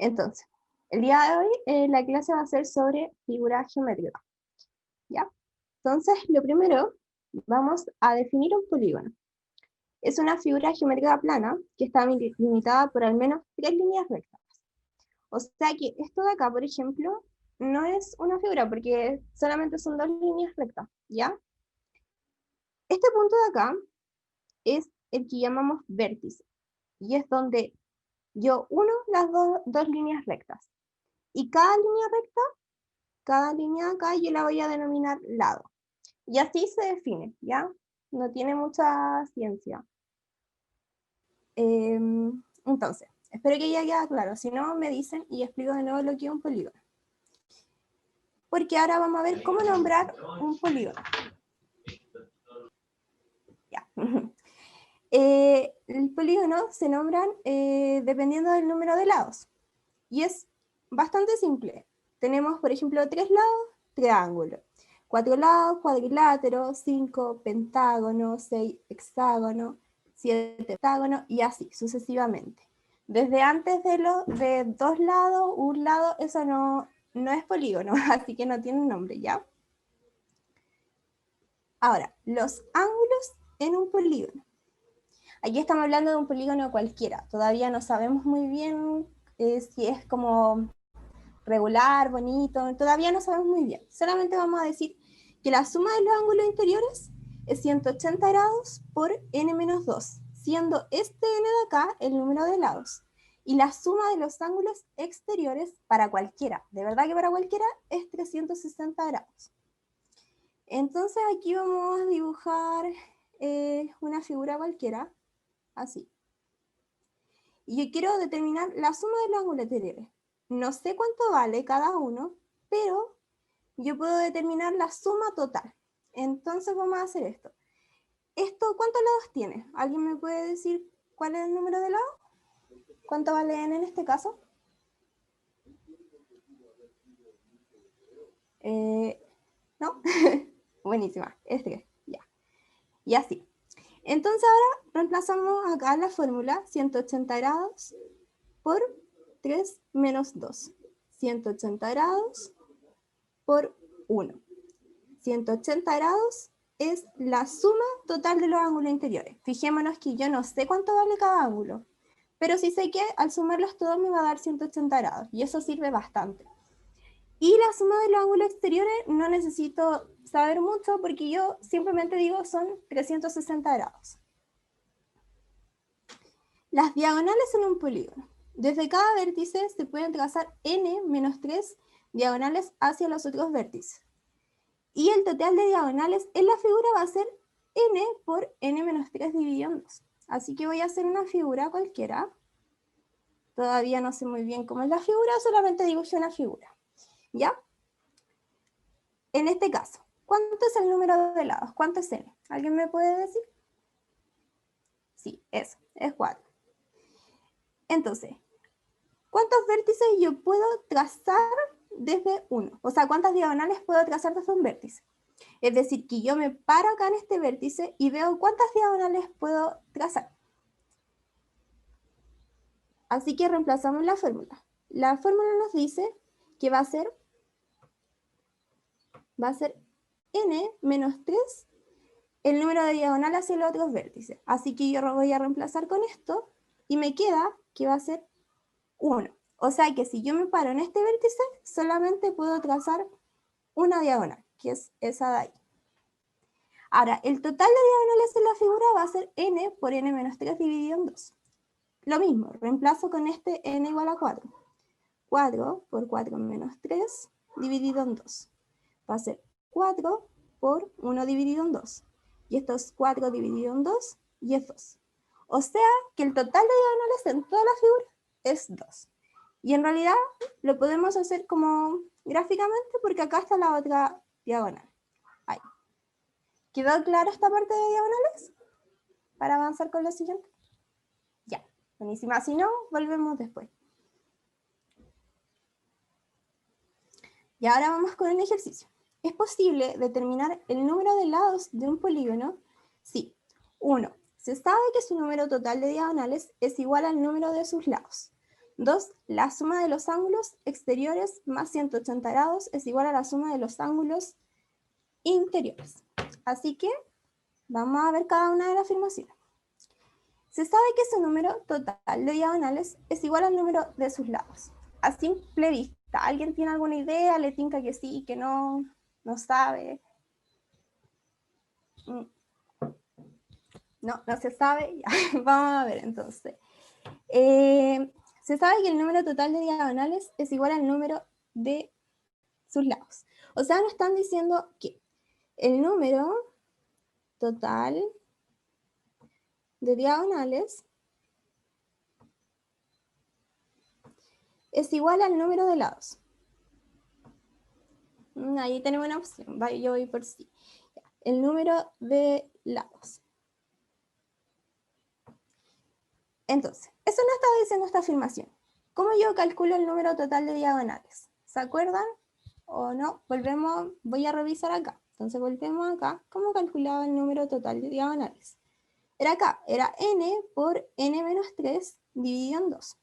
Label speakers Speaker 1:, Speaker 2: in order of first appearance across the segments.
Speaker 1: Entonces, el día de hoy la clase va a ser sobre figura geométrica, ¿ya? Entonces, lo primero, vamos a definir un polígono. Es una figura geométrica plana que está limitada por al menos 3 líneas rectas. O sea que esto de acá, por ejemplo, no es una figura porque solamente son 2 líneas rectas, ¿ya? Este punto de acá es el que llamamos vértice, y es donde yo uno las dos líneas rectas. Y cada línea acá yo la voy a denominar lado. Y así se define, ¿ya? No tiene mucha ciencia. Entonces, espero que ya quede claro. Si no, me dicen y explico de nuevo lo que es un polígono. Porque ahora vamos a ver cómo nombrar un polígono. Ya. El polígono se nombran dependiendo del número de lados. Y es bastante simple. Tenemos, por ejemplo, 3 lados, triángulo. 4 lados, cuadrilátero. 5, pentágono. 6, hexágono. 7, octágono, y así sucesivamente. Desde antes de 2 lados, un lado, eso no es polígono, así que no tiene nombre, ¿ya? Ahora, los ángulos en un polígono. Aquí estamos hablando de un polígono cualquiera. Todavía no sabemos muy bien si es como regular, bonito, todavía no sabemos muy bien. Solamente vamos a decir que la suma de los ángulos interiores es 180 grados por n menos 2, siendo este n de acá el número de lados. Y la suma de los ángulos exteriores para cualquiera, de verdad que para cualquiera, es 360 grados. Entonces aquí vamos a dibujar una figura cualquiera, así. Y yo quiero determinar la suma de los ángulos exteriores. No sé cuánto vale cada uno, pero yo puedo determinar la suma total. Entonces vamos a hacer esto. ¿Cuántos lados tiene? ¿Alguien me puede decir cuál es el número de lados? ¿Cuánto vale n en este caso? ¿No? Buenísima, es 3, ya. Y así. Entonces ahora reemplazamos acá la fórmula 180 grados por 3 menos 2. 180 grados por 1. 180 grados es la suma total de los ángulos interiores. Fijémonos que yo no sé cuánto vale cada ángulo, pero sí sé que al sumarlos todos me va a dar 180 grados, y eso sirve bastante. Y la suma de los ángulos exteriores no necesito saber mucho porque yo simplemente digo son 360 grados. Las diagonales en un polígono. Desde cada vértice se pueden trazar n menos 3 diagonales hacia los otros vértices. Y el total de diagonales en la figura va a ser n por n menos 3 dividido en 2. Así que voy a hacer una figura cualquiera. Todavía no sé muy bien cómo es la figura, solamente dibujé una figura. ¿Ya? En este caso, ¿cuánto es el número de lados? ¿Cuánto es n? ¿Alguien me puede decir? Sí, eso, es 4. Entonces, ¿cuántos vértices yo puedo trazar desde 1? O sea, ¿cuántas diagonales puedo trazar desde un vértice? Es decir, que yo me paro acá en este vértice y veo cuántas diagonales puedo trazar. Así que reemplazamos la fórmula. La fórmula nos dice que va a ser n menos 3 el número de diagonal hacia los otros vértices. Así que yo lo voy a reemplazar con esto y me queda que va a ser 1. O sea que si yo me paro en este vértice, solamente puedo trazar una diagonal, que es esa de ahí. Ahora, el total de diagonales en la figura va a ser n por n menos 3 dividido en 2. Lo mismo, reemplazo con este n igual a 4. 4 por 4 menos 3 dividido en 2. Va a ser 4 por 1 dividido en 2. Y esto es 4 dividido en 2 y es 2. O sea que el total de diagonales en toda la figura es 2. Y en realidad lo podemos hacer como gráficamente porque acá está la otra diagonal. Ahí. ¿Quedó clara esta parte de diagonales? Para avanzar con la siguiente. Ya, buenísima. Si no, volvemos después. Y ahora vamos con un ejercicio. ¿Es posible determinar el número de lados de un polígono? Sí. 1. Se sabe que su número total de diagonales es igual al número de sus lados. 2. La suma de los ángulos exteriores más 180 grados es igual a la suma de los ángulos interiores. Así que vamos a ver cada una de las afirmaciones. Se sabe que su número total de diagonales es igual al número de sus lados. A simple vista, ¿alguien tiene alguna idea? ¿Le tinca que sí, que no? ¿No sabe? No se sabe. Ya. Vamos a ver entonces. Se sabe que el número total de diagonales es igual al número de sus lados. O sea, nos están diciendo que el número total de diagonales es igual al número de lados. Ahí tenemos una opción. Yo voy por sí. El número de lados. Entonces, eso nos está diciendo esta afirmación. ¿Cómo yo calculo el número total de diagonales? ¿Se acuerdan? ¿O no? Volvemos, voy a revisar acá. Entonces volvemos acá. ¿Cómo calculaba el número total de diagonales? Era acá, era n por n menos 3 dividido en 2.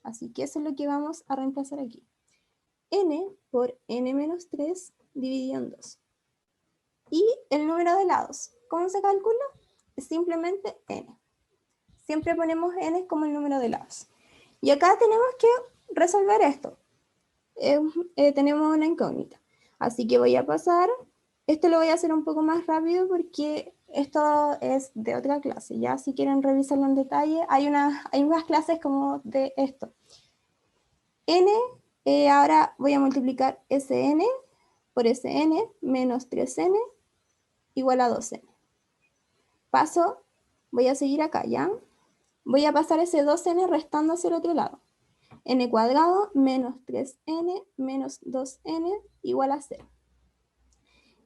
Speaker 1: Así que eso es lo que vamos a reemplazar aquí. N por n menos 3 dividido en 2. Y el número de lados, ¿cómo se calcula? Es simplemente n. Siempre ponemos n como el número de lados. Y acá tenemos que resolver esto. Tenemos una incógnita. Así que voy a pasar, esto lo voy a hacer un poco más rápido porque esto es de otra clase. Ya si quieren revisarlo en detalle, hay unas clases como de esto. N, ahora voy a multiplicar Sn por Sn menos 3n igual a 2n. Paso, voy a seguir acá, ¿ya? Voy a pasar ese 2n restando hacia el otro lado. N cuadrado menos 3n menos 2n igual a 0.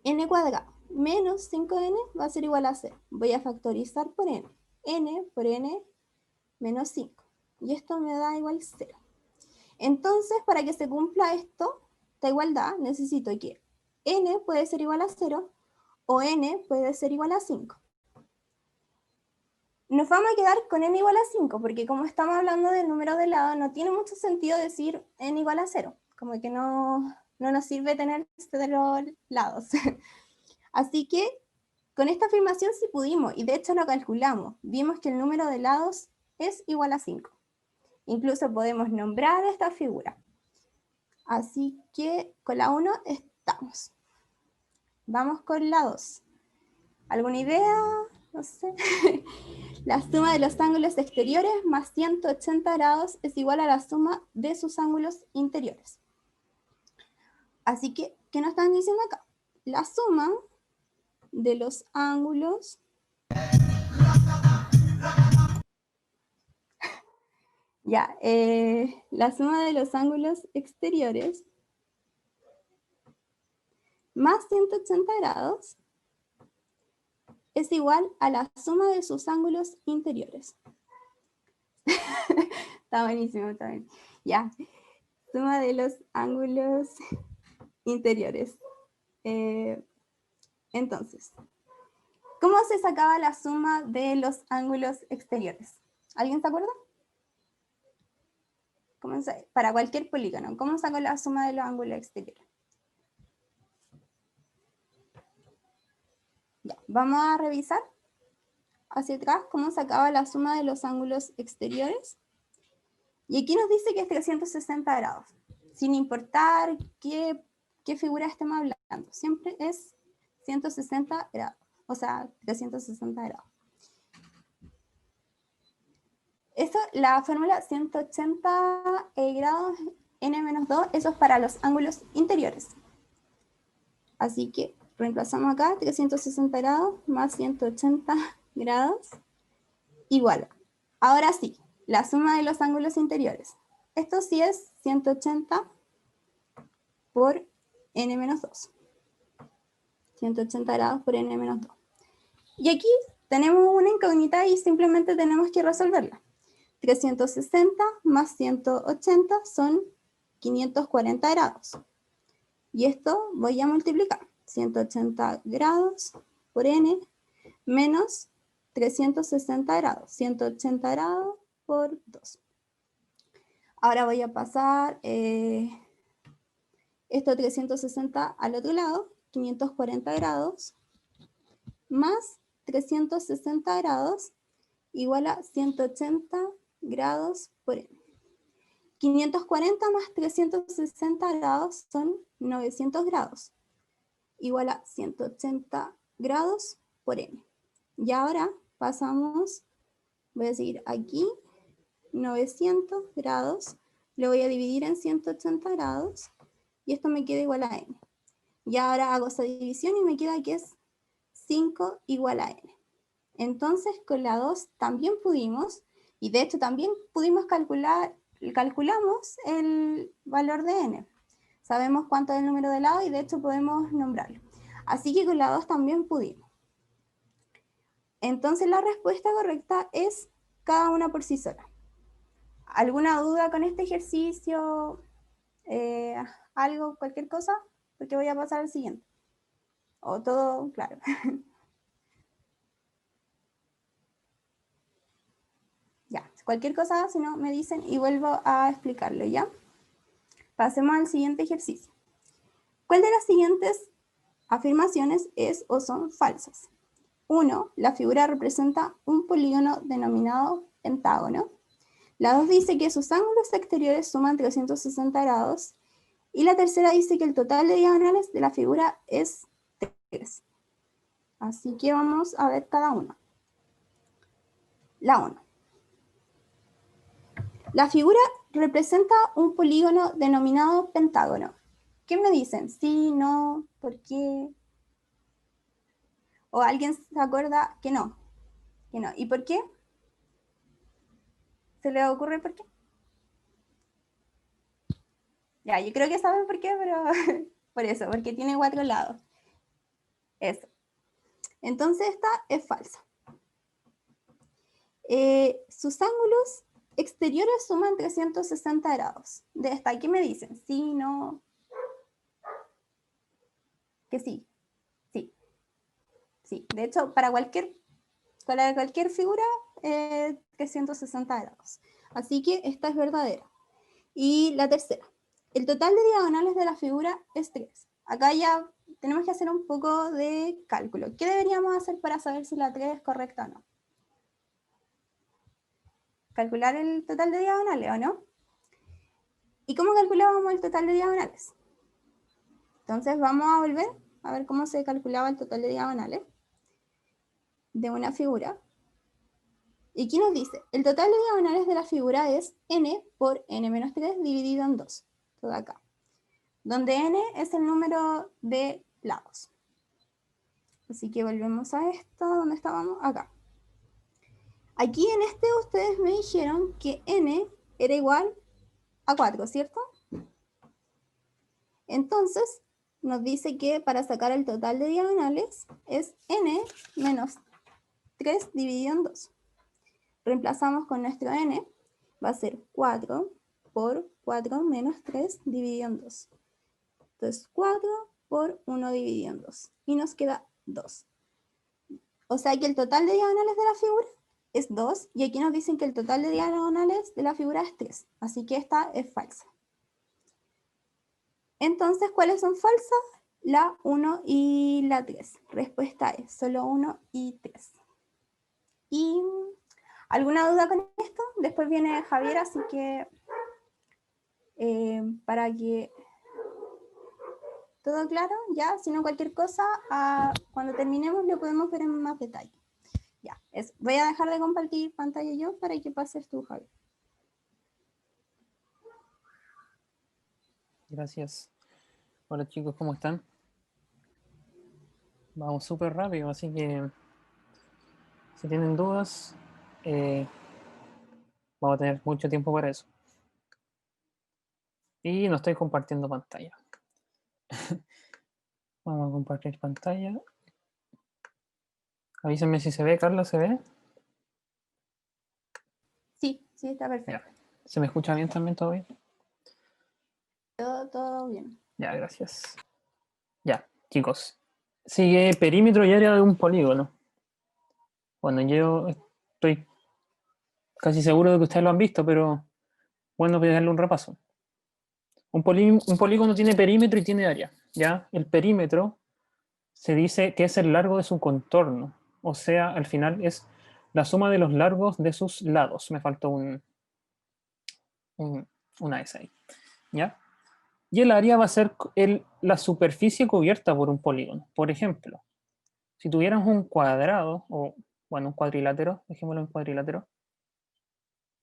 Speaker 1: N cuadrado menos 5n va a ser igual a 0. Voy a factorizar por n. N por n menos 5. Y esto me da igual 0. Entonces, para que se cumpla esto, esta igualdad, necesito que n puede ser igual a 0 o n puede ser igual a 5. Nos vamos a quedar con n igual a 5, porque como estamos hablando del número de lado, no tiene mucho sentido decir n igual a 0. Como que no nos sirve tener 0 lados. Así que con esta afirmación sí pudimos, y de hecho lo calculamos. Vimos que el número de lados es igual a 5. Incluso podemos nombrar esta figura. Así que con la 1 estamos. Vamos con la 2. ¿Alguna idea? No sé. La suma de los ángulos exteriores más 180 grados es igual a la suma de sus ángulos interiores. Así que, ¿qué nos están diciendo acá? La suma de los ángulos la suma de los ángulos exteriores más 180 grados es igual a la suma de sus ángulos interiores. Está buenísimo, está bien. Ya, suma de los ángulos interiores. Entonces, ¿cómo se sacaba la suma de los ángulos exteriores? ¿Alguien se acuerda? Para cualquier polígono, ¿cómo saco la suma de los ángulos exteriores? Ya, vamos a revisar hacia atrás cómo sacaba la suma de los ángulos exteriores. Y aquí nos dice que es 360 grados, sin importar qué figura estemos hablando. Siempre es 160 grados, o sea, 360 grados. Esto, la fórmula 180 grados n-2, eso es para los ángulos interiores. Así que reemplazamos acá 360 grados más 180 grados igual. Ahora sí, la suma de los ángulos interiores. Esto sí es 180 por n-2. 180 grados por n-2. Y aquí tenemos una incógnita y simplemente tenemos que resolverla. 360 más 180 son 540 grados. Y esto voy a multiplicar. 180 grados por n menos 360 grados. 180 grados por 2. Ahora voy a pasar esto 360 al otro lado, 540 grados, más 360 grados, igual a 180 grados por n. 540 más 360 grados son 900 grados, igual a 180 grados por n. Y ahora pasamos, voy a seguir aquí, 900 grados, lo voy a dividir en 180 grados, y esto me queda igual a n. Y ahora hago esa división y me queda que es 5 igual a n. Entonces con la 2 también pudimos, y de hecho también pudimos calculamos el valor de n. Sabemos cuánto es el número de lado y de hecho podemos nombrarlo. Así que con la 2 también pudimos. Entonces la respuesta correcta es cada una por sí sola. ¿Alguna duda con este ejercicio? ¿Algo, cualquier cosa? Porque voy a pasar al siguiente. ¿O todo claro? Ya, cualquier cosa, si no, me dicen y vuelvo a explicarlo, ¿ya? Pasemos al siguiente ejercicio. ¿Cuál de las siguientes afirmaciones es o son falsas? 1. La figura representa un polígono denominado pentágono. La 2 dice que sus ángulos exteriores suman 360 grados. Y la tercera dice que el total de diagonales de la figura es 3. Así que vamos a ver cada una. La 1. La figura representa un polígono denominado pentágono. ¿Qué me dicen? ¿Sí, no? ¿Por qué? ¿O alguien se acuerda que no? Que no. ¿Y por qué? ¿Se le ocurre por qué? Ya, yo creo que saben por qué, pero por eso, porque tiene 4 lados. Eso. Entonces esta es falsa. Sus ángulos exteriores suman 360 grados. De esta, ¿qué me dicen? ¿Sí, no? Que sí. Sí. Sí. De hecho, para cualquier figura, 360 grados. Así que esta es verdadera. Y la tercera. El total de diagonales de la figura es 3. Acá ya tenemos que hacer un poco de cálculo. ¿Qué deberíamos hacer para saber si la 3 es correcta o no? Calcular el total de diagonales, ¿o no? ¿Y cómo calculábamos el total de diagonales? Entonces vamos a volver a ver cómo se calculaba el total de diagonales de una figura. ¿Y qué nos dice? El total de diagonales de la figura es n por n-3 dividido en 2. Todo acá. Donde n es el número de lados. Así que volvemos a esto, ¿dónde estábamos? Acá. Aquí en este ustedes me dijeron que n era igual a 4, ¿cierto? Entonces, nos dice que para sacar el total de diagonales es n menos 3 dividido en 2. Reemplazamos con nuestro n, va a ser 4 por 4 menos 3 dividido en 2. Entonces 4 por 1 dividido en 2. Y nos queda 2. O sea que el total de diagonales de la figura es 2. Y aquí nos dicen que el total de diagonales de la figura es 3. Así que esta es falsa. Entonces, ¿cuáles son falsas? La 1 y la 3. Respuesta es solo 1 y 3. ¿Y alguna duda con esto? Después viene Javier, así que para que todo claro, ya, si no cualquier cosa, cuando terminemos lo podemos ver en más detalle. Ya, voy a dejar de compartir pantalla yo para que pases tú, Javier.
Speaker 2: Gracias. Hola chicos, ¿cómo están? Vamos súper rápido, así que si tienen dudas, vamos a tener mucho tiempo para eso. Y no estoy compartiendo pantalla. Vamos a compartir pantalla. Avísenme si se ve, Carla, ¿se ve?
Speaker 1: Sí, sí, está perfecto.
Speaker 2: Ya. ¿Se me escucha bien también? ¿Todo bien?
Speaker 1: Todo bien.
Speaker 2: Ya, gracias. Ya, chicos. Sigue perímetro y área de un polígono. Bueno, yo estoy casi seguro de que ustedes lo han visto, pero bueno, voy a darle un repaso. Un polígono tiene perímetro y tiene área, ¿ya? El perímetro se dice que es el largo de su contorno, o sea, al final es la suma de los largos de sus lados. Me faltó una S ahí, ¿ya? Y el área va a ser la superficie cubierta por un polígono. Por ejemplo, si tuvieras un cuadrado, o bueno, un cuadrilátero, dejémoslo en cuadrilátero,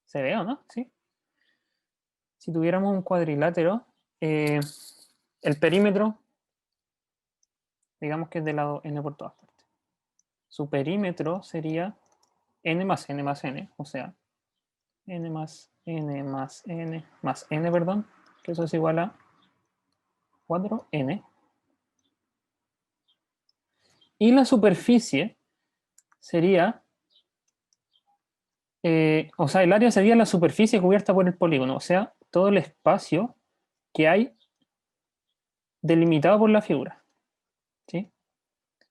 Speaker 2: ¿se ve o no? Sí. Si tuviéramos un cuadrilátero, el perímetro, digamos que es de lado n por todas partes. Su perímetro sería n más n más n, o sea, n más n más n más n, perdón, que eso es igual a 4n. Y la superficie sería, o sea, el área sería la superficie cubierta por el polígono, o sea, todo el espacio que hay delimitado por la figura, ¿sí?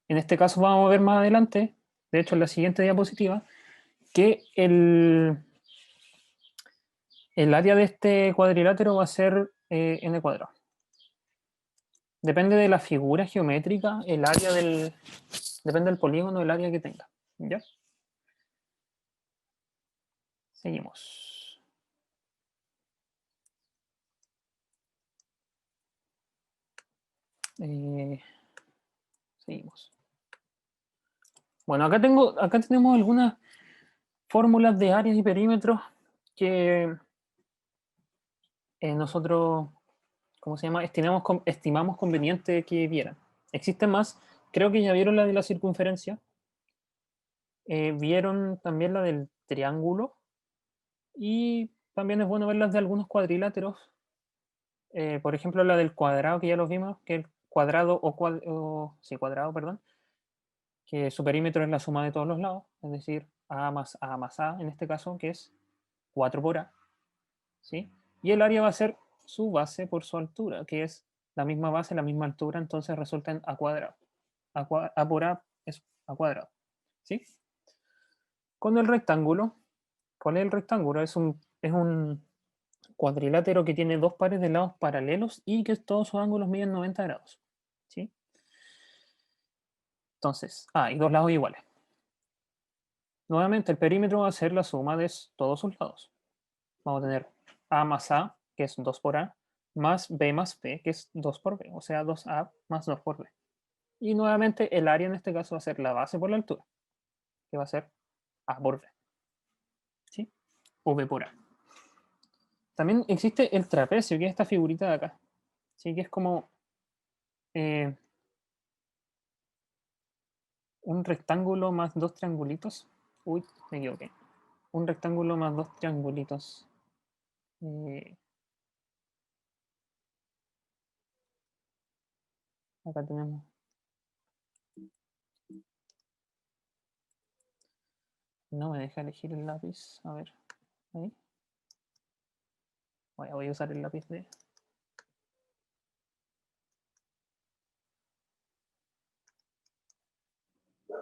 Speaker 2: En este caso vamos a ver más adelante, de hecho en la siguiente diapositiva, que el área de este cuadrilátero va a ser n cuadrado. Depende de la figura geométrica, el área depende del polígono, el área que tenga, ¿ya? Seguimos. Seguimos. Bueno, acá tenemos algunas fórmulas de áreas y perímetros que nosotros, ¿cómo se llama? Estimamos conveniente que vieran. Existen más, creo que ya vieron la de la circunferencia, vieron también la del triángulo y también es bueno ver las de algunos cuadriláteros. Por ejemplo, la del cuadrado, que ya los vimos, que el cuadrado sí, cuadrado, perdón, que su perímetro es la suma de todos los lados, es decir, A más A más A, en este caso, que es 4 por A, ¿sí? Y el área va a ser su base por su altura, que es la misma base, la misma altura, entonces resulta en A cuadrado. A por A es A cuadrado, ¿sí? Con el rectángulo, ¿cuál es el rectángulo? Es un cuadrilátero que tiene dos pares de lados paralelos y que todos sus ángulos miden 90 grados, ¿sí? Entonces, y dos lados iguales. Nuevamente, el perímetro va a ser la suma de todos sus lados. Vamos a tener A más A, que es 2 por A, más B, que es 2 por B, o sea, 2A más 2 por B. Y nuevamente el área en este caso va a ser la base por la altura, que va a ser A por B, ¿sí? O B por A. También existe el trapecio, que es esta figurita de acá, ¿sí? Que es como un rectángulo más dos triangulitos. Uy, me equivoqué. Un rectángulo más dos triangulitos. Acá tenemos. No me deja elegir el lápiz. A ver. Ahí. Voy a usar el lápiz de.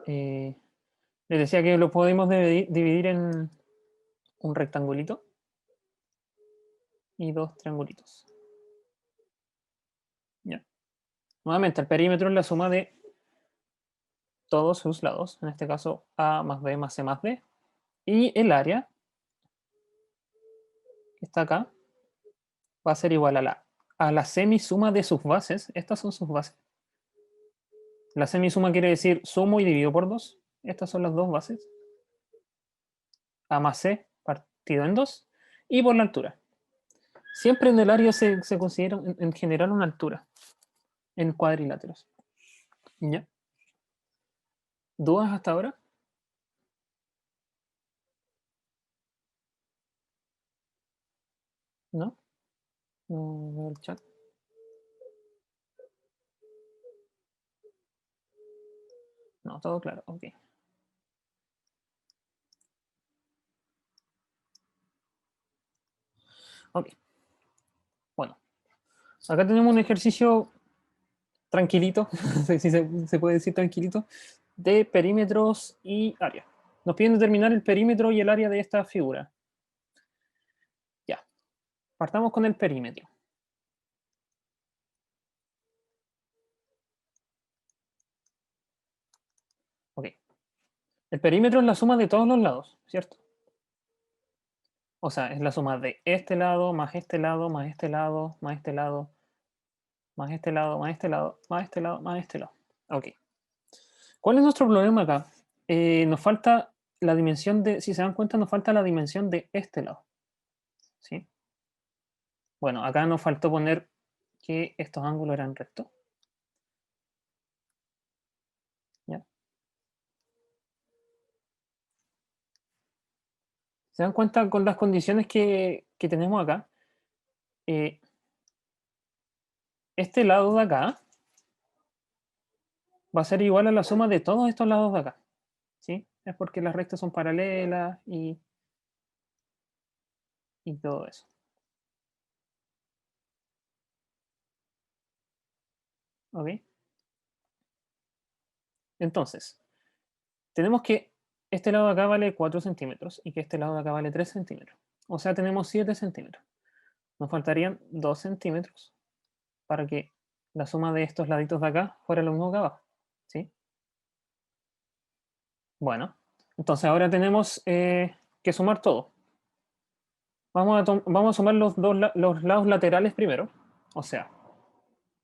Speaker 2: Les decía que lo podemos dividir en un rectangulito y dos triangulitos. Ya. Nuevamente, el perímetro es la suma de todos sus lados, en este caso A más B más C más D, y el área, que está acá, va a ser igual a la semisuma de sus bases. Estas son sus bases. La semisuma quiere decir sumo y divido por 2. Estas son las dos bases. A más C partido en 2. Y por la altura. Siempre en el área se considera en general una altura. En cuadriláteros. ¿Ya? ¿Dudas hasta ahora? ¿No? No veo el chat. No, todo claro. Ok. Ok. Bueno. Acá tenemos un ejercicio tranquilito, si se puede decir tranquilito, de perímetros y área. Nos piden determinar el perímetro y el área de esta figura. Ya. Partamos con el perímetro. Ok. El perímetro es la suma de todos los lados, ¿cierto? O sea, es la suma de este lado, más este lado, más este lado, más este lado, más este lado, más este lado, más este lado, más este lado. Ok. ¿Cuál es nuestro problema acá? Nos falta la dimensión de, si se dan cuenta, nos falta la dimensión de este lado. ¿Sí? Bueno, acá nos faltó poner que estos ángulos eran rectos. ¿Ya? ¿Se dan cuenta con las condiciones que tenemos acá? Este lado de acá va a ser igual a la suma de todos estos lados de acá. ¿Sí? Es porque las rectas son paralelas y todo eso. ¿Ok? Entonces, tenemos que este lado de acá vale 4 centímetros y que este lado de acá vale 3 centímetros. O sea, tenemos 7 centímetros. Nos faltarían 2 centímetros para que la suma de estos laditos de acá fuera lo mismo que abajo. ¿Sí? Bueno, entonces ahora tenemos que sumar todo. Vamos a sumar los lados laterales primero. O sea,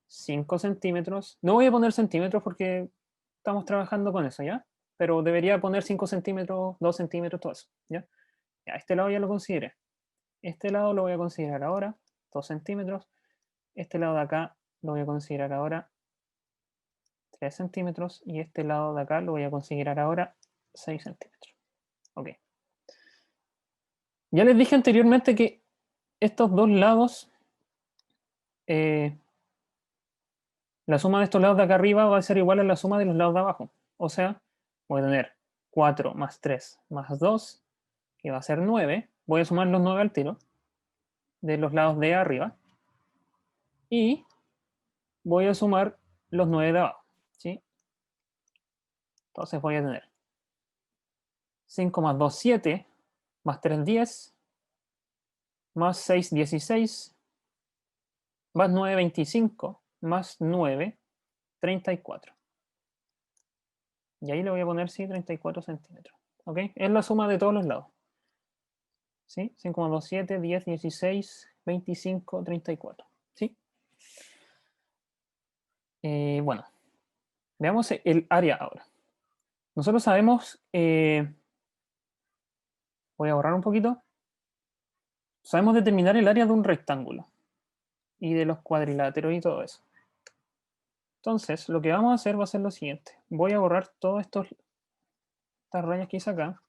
Speaker 2: 5 centímetros. No voy a poner centímetros porque estamos trabajando con eso, ¿ya? Pero debería poner 5 centímetros, 2 centímetros, todo eso, ¿ya? Ya, este lado ya lo consideré. Este lado lo voy a considerar ahora, 2 centímetros. Este lado de acá lo voy a considerar ahora 3 centímetros. Y este lado de acá lo voy a considerar ahora 6 centímetros. Ok. Ya les dije anteriormente que estos dos lados, eh, la suma de estos lados de acá arriba va a ser igual a la suma de los lados de abajo. O sea, voy a tener 4 más 3 más 2, que va a ser 9. Voy a sumar los 9 al tiro de los lados de arriba. Y voy a sumar los 9 de abajo. ¿Sí? Entonces voy a tener 5 más 2, 7, más 3, 10, más 6, 16, más 9, 25, más 9, 34. Y ahí le voy a poner, sí, 34 centímetros. ¿Ok? Es la suma de todos los lados. ¿Sí? 5 más 2, 7, 10, 16, 25, 34. ¿Sí? Bueno, veamos el área ahora. Nosotros sabemos, voy a borrar un poquito, sabemos determinar el área de un rectángulo y de los cuadriláteros y todo eso. Entonces, lo que vamos a hacer va a ser lo siguiente. Voy a borrar todas estas rayas que hice acá.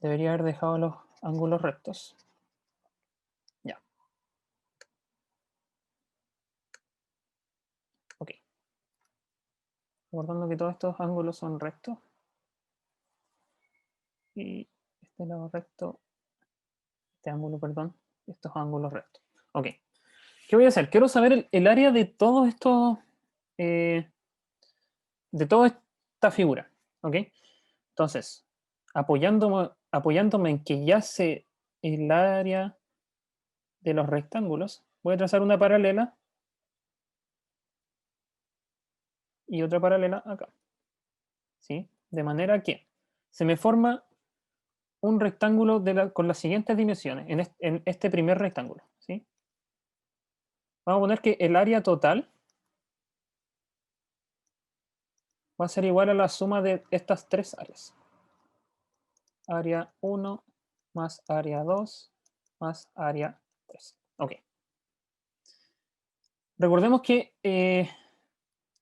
Speaker 2: Debería haber dejado los ángulos rectos. Ya. Ok. Recordando que todos estos ángulos son rectos. Y este lado recto, este ángulo, perdón, estos ángulos rectos. Ok. ¿Qué voy a hacer? Quiero saber el área de todos estos, de toda esta figura. ¿Ok? Entonces, apoyándome en que ya sé el área de los rectángulos, voy a trazar una paralela y otra paralela acá. ¿Sí? De manera que se me forma un rectángulo con las siguientes dimensiones en este primer rectángulo. ¿Sí? Vamos a poner que el área total va a ser igual a la suma de estas tres áreas. Área 1 más área 2 más área 3. Ok. Recordemos que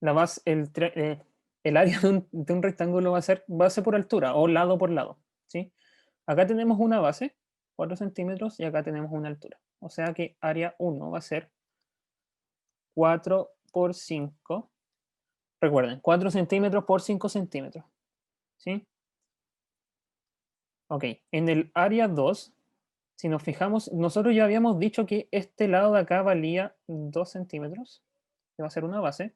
Speaker 2: la base, el área de un rectángulo va a ser base por altura o lado por lado. ¿Sí? Acá tenemos una base, 4 centímetros, y acá tenemos una altura. O sea que área 1 va a ser 4 por 5. Recuerden, 4 centímetros por 5 centímetros. ¿Sí? Ok, en el área 2, si nos fijamos, nosotros ya habíamos dicho que este lado de acá valía 2 centímetros, que va a ser una base.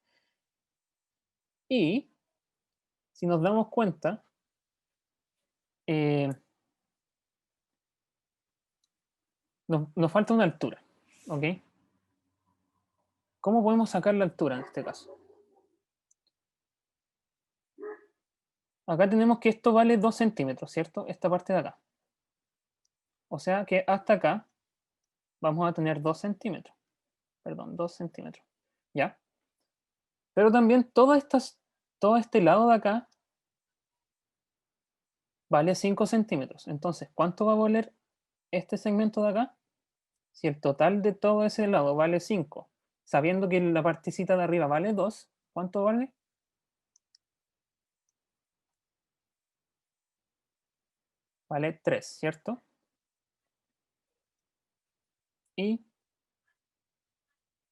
Speaker 2: Y si nos damos cuenta, eh, nos falta una altura, ¿ok? ¿Cómo podemos sacar la altura en este caso? Acá tenemos que esto vale 2 centímetros, ¿cierto? Esta parte de acá. O sea que hasta acá vamos a tener 2 centímetros. Perdón, 2 centímetros. ¿Ya? Pero también todo este lado de acá vale 5 centímetros. Entonces, ¿cuánto va a valer este segmento de acá? Si el total de todo ese lado vale 5, sabiendo que la partecita de arriba vale 2, ¿cuánto vale? Vale 3, ¿cierto? Y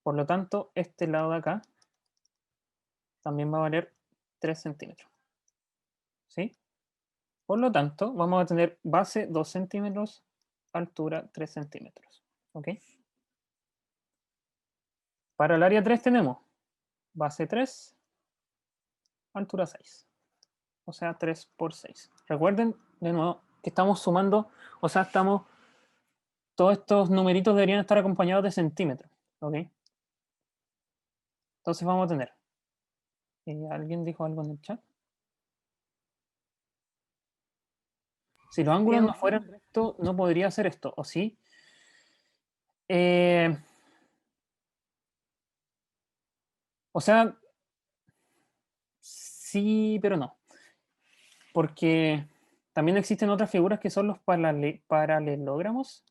Speaker 2: por lo tanto, este lado de acá también va a valer 3 centímetros. ¿Sí? Por lo tanto, vamos a tener base 2 centímetros, altura 3 centímetros. ¿Ok? Para el área 3 tenemos base 3, altura 6. O sea, 3 por 6. Recuerden de nuevo que estamos sumando, o sea, todos estos numeritos deberían estar acompañados de centímetros. ¿Ok? Entonces vamos a tener. ¿Alguien dijo algo en el chat? Si los ángulos no fueran rectos, no podría hacer esto, ¿o sí? O sea, sí, pero no. Porque también existen otras figuras que son los paralelogramos.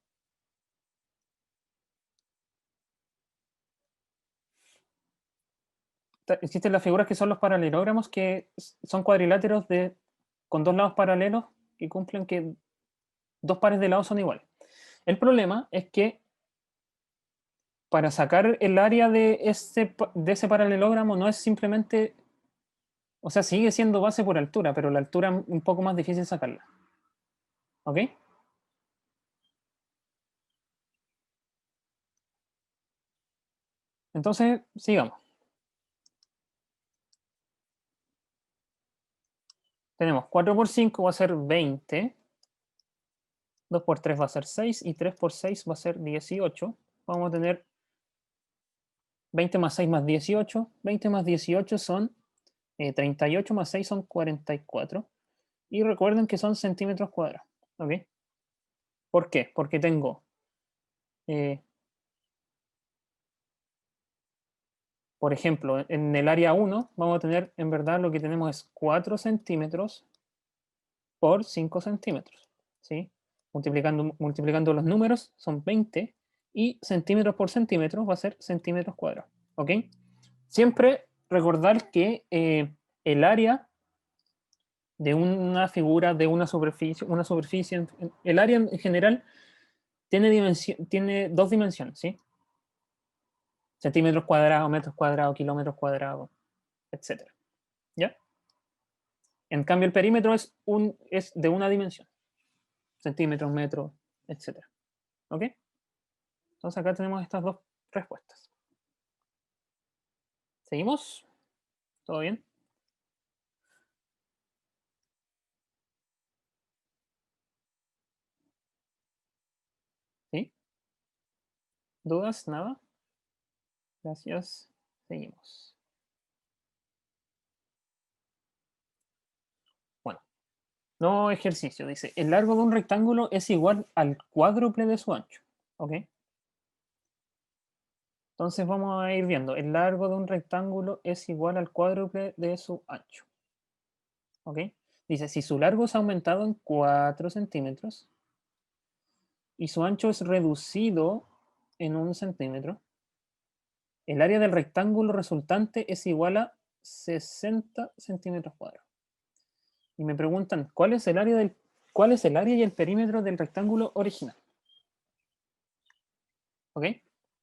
Speaker 2: Existen las figuras que son los paralelogramos, que son cuadriláteros con dos lados paralelos que cumplen que dos pares de lados son iguales. El problema es que para sacar el área de ese paralelogramo no es simplemente, o sea, sigue siendo base por altura, pero la altura es un poco más difícil sacarla. ¿Ok? Entonces, sigamos. Tenemos 4 por 5 va a ser 20, 2 por 3 va a ser 6 y 3 por 6 va a ser 18. Vamos a tener 20 más 6 más 18. 20 más 18 son 38 más 6 son 44. Y recuerden que son centímetros cuadrados. ¿Ok? ¿Por qué? Porque tengo, por ejemplo, en el área 1 vamos a tener, en verdad, lo que tenemos es 4 centímetros por 5 centímetros. ¿Sí? Multiplicando los números son 20 y centímetros por centímetros va a ser centímetros cuadrados. ¿Ok? Siempre recordar que el área de una figura, de una superficie, el área en general tiene dos dimensiones, ¿sí? Centímetros cuadrados, metros cuadrados, kilómetros cuadrados, etc. ¿Ya? En cambio, el perímetro es de una dimensión, centímetros, metros, etc. ¿Ok? Entonces acá tenemos estas dos respuestas. ¿Seguimos? ¿Todo bien? ¿Sí? ¿Dudas? ¿Nada? Gracias. Seguimos. Bueno, nuevo ejercicio. Dice, el largo de un rectángulo es igual al cuádruple de su ancho. ¿Ok? Entonces vamos a ir viendo. El largo de un rectángulo es igual al cuádruple de su ancho. ¿Ok? Dice, si su largo es aumentado en 4 centímetros y su ancho es reducido en 1 centímetro, el área del rectángulo resultante es igual a 60 centímetros cuadrados. Y me preguntan, ¿cuál es el área y el perímetro del rectángulo original? ¿Ok?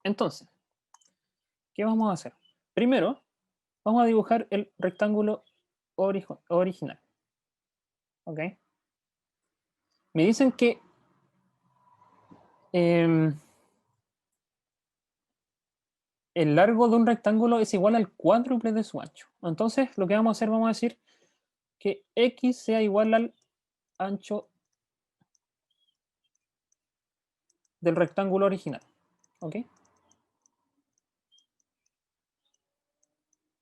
Speaker 2: Entonces, ¿qué vamos a hacer? Primero, vamos a dibujar el rectángulo original. ¿Ok? Me dicen que el largo de un rectángulo es igual al cuádruple de su ancho. Entonces, lo que vamos a hacer, vamos a decir que X sea igual al ancho del rectángulo original. ¿Ok?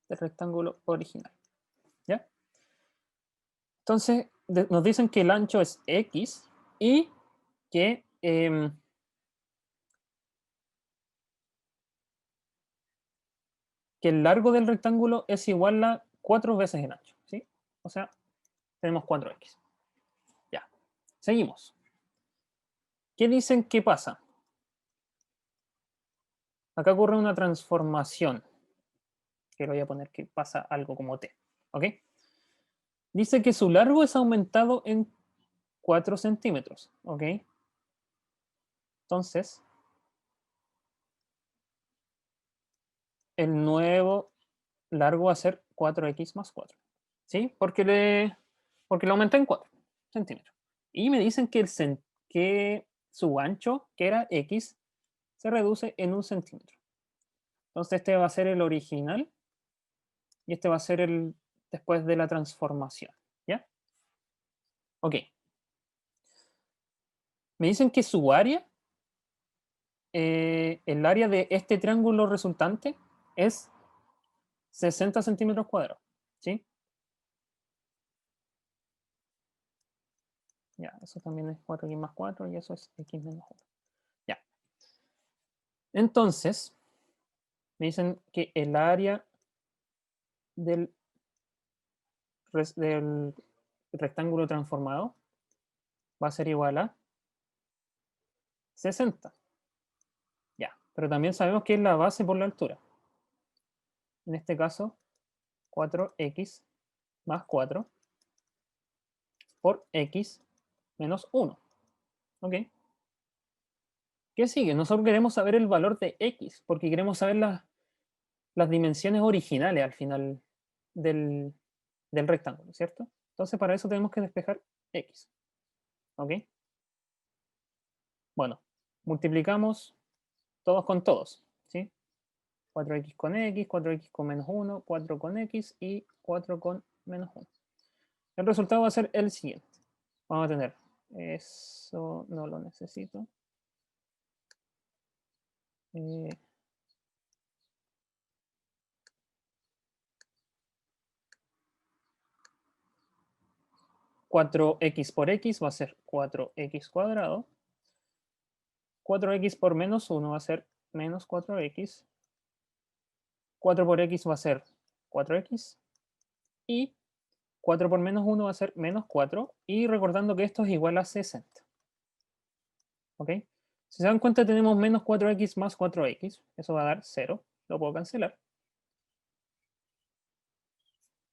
Speaker 2: Del rectángulo original. ¿Ya? Entonces, nos dicen que el ancho es X y que el largo del rectángulo es igual a 4 veces el ancho. ¿Sí? O sea, tenemos 4X. Ya. Seguimos. ¿Qué dicen que pasa? Acá ocurre una transformación. Que lo voy a poner que pasa algo como T. ¿Ok? Dice que su largo es aumentado en 4 centímetros. ¿Ok? Entonces, el nuevo largo va a ser 4x más 4. ¿Sí? Porque lo aumenté en 4 centímetros. Y me dicen que, que su ancho, que era x, se reduce en 1 centímetro. Entonces este va a ser el original y este va a ser el después de la transformación. ¿Ya? Ok. Me dicen que su área, el área de este triángulo resultante es 60 centímetros cuadrados. ¿Sí? Ya, eso también es 4x más 4 y eso es x menos 1. Ya. Entonces, me dicen que el área del rectángulo transformado va a ser igual a 60. Ya, pero también sabemos que es la base por la altura. En este caso, 4x más 4 por x menos 1. ¿Ok? ¿Qué sigue? Nosotros queremos saber el valor de x, porque queremos saber las dimensiones originales al final del, del rectángulo, ¿cierto? Entonces, para eso tenemos que despejar x. ¿Ok? Bueno, multiplicamos todos con todos, ¿sí? 4x con x, 4x con menos 1, 4 con x y 4 con menos 1. El resultado va a ser el siguiente. Vamos a tener, eso no lo necesito. 4x por x va a ser 4x cuadrado. 4x por menos 1 va a ser menos 4x. 4 por x va a ser 4x. Y 4 por menos 1 va a ser menos 4. Y recordando que esto es igual a 60. ¿Ok? Si se dan cuenta, tenemos menos 4x más 4x. Eso va a dar 0. Lo puedo cancelar.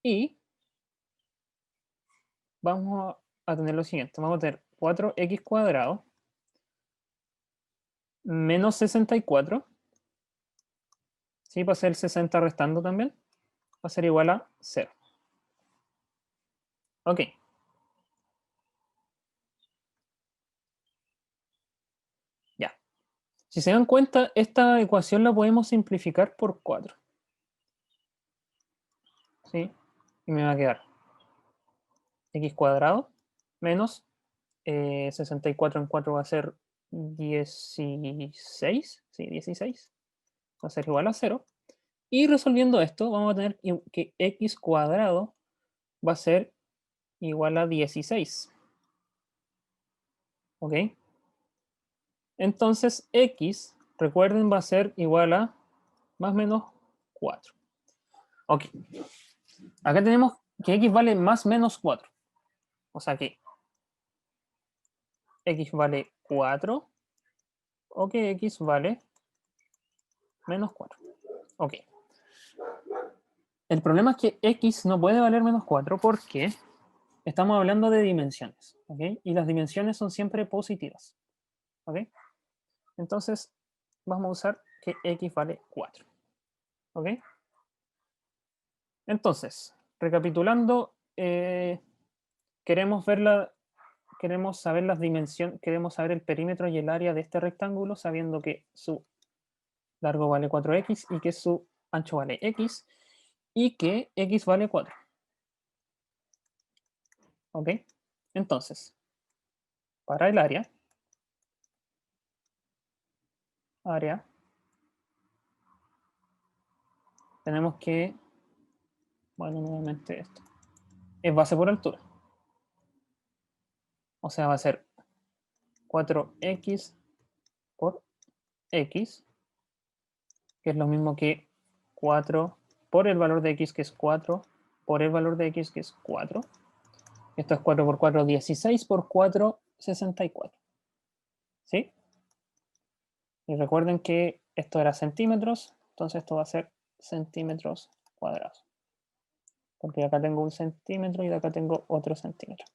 Speaker 2: Y vamos a tener lo siguiente. Vamos a tener 4x cuadrado menos 64. ¿Sí? Va a ser 60 restando también. Va a ser igual a 0. Ok. Ya. Si se dan cuenta, esta ecuación la podemos simplificar por 4. ¿Sí? Y me va a quedar x cuadrado menos 64 en 4 va a ser 16. Sí, 16. Va a ser igual a 0. Y resolviendo esto, vamos a tener que x cuadrado va a ser igual a 16. ¿Ok? Entonces x, recuerden, va a ser igual a más o menos 4. Ok. Acá tenemos que x vale más menos 4. O sea que x vale 4 o que x vale menos 4. Ok. El problema es que x no puede valer menos 4 porque estamos hablando de dimensiones. ¿Ok? Y las dimensiones son siempre positivas. ¿Ok? Entonces, vamos a usar que x vale 4. ¿Ok? Entonces, recapitulando, queremos saber las dimensiones, queremos saber el perímetro y el área de este rectángulo, sabiendo que su largo vale 4x y que su ancho vale x y que x vale 4. ¿Ok? Entonces, para el área, área, tenemos que, bueno, nuevamente esto, es base por altura. O sea, va a ser 4x por x, que es lo mismo que 4 por el valor de x, que es 4, por el valor de x, que es 4. Esto es 4 por 4, 16 por 4, 64. ¿Sí? Y recuerden que esto era centímetros, entonces esto va a ser centímetros cuadrados. Porque acá tengo un centímetro y de acá tengo otro centímetro.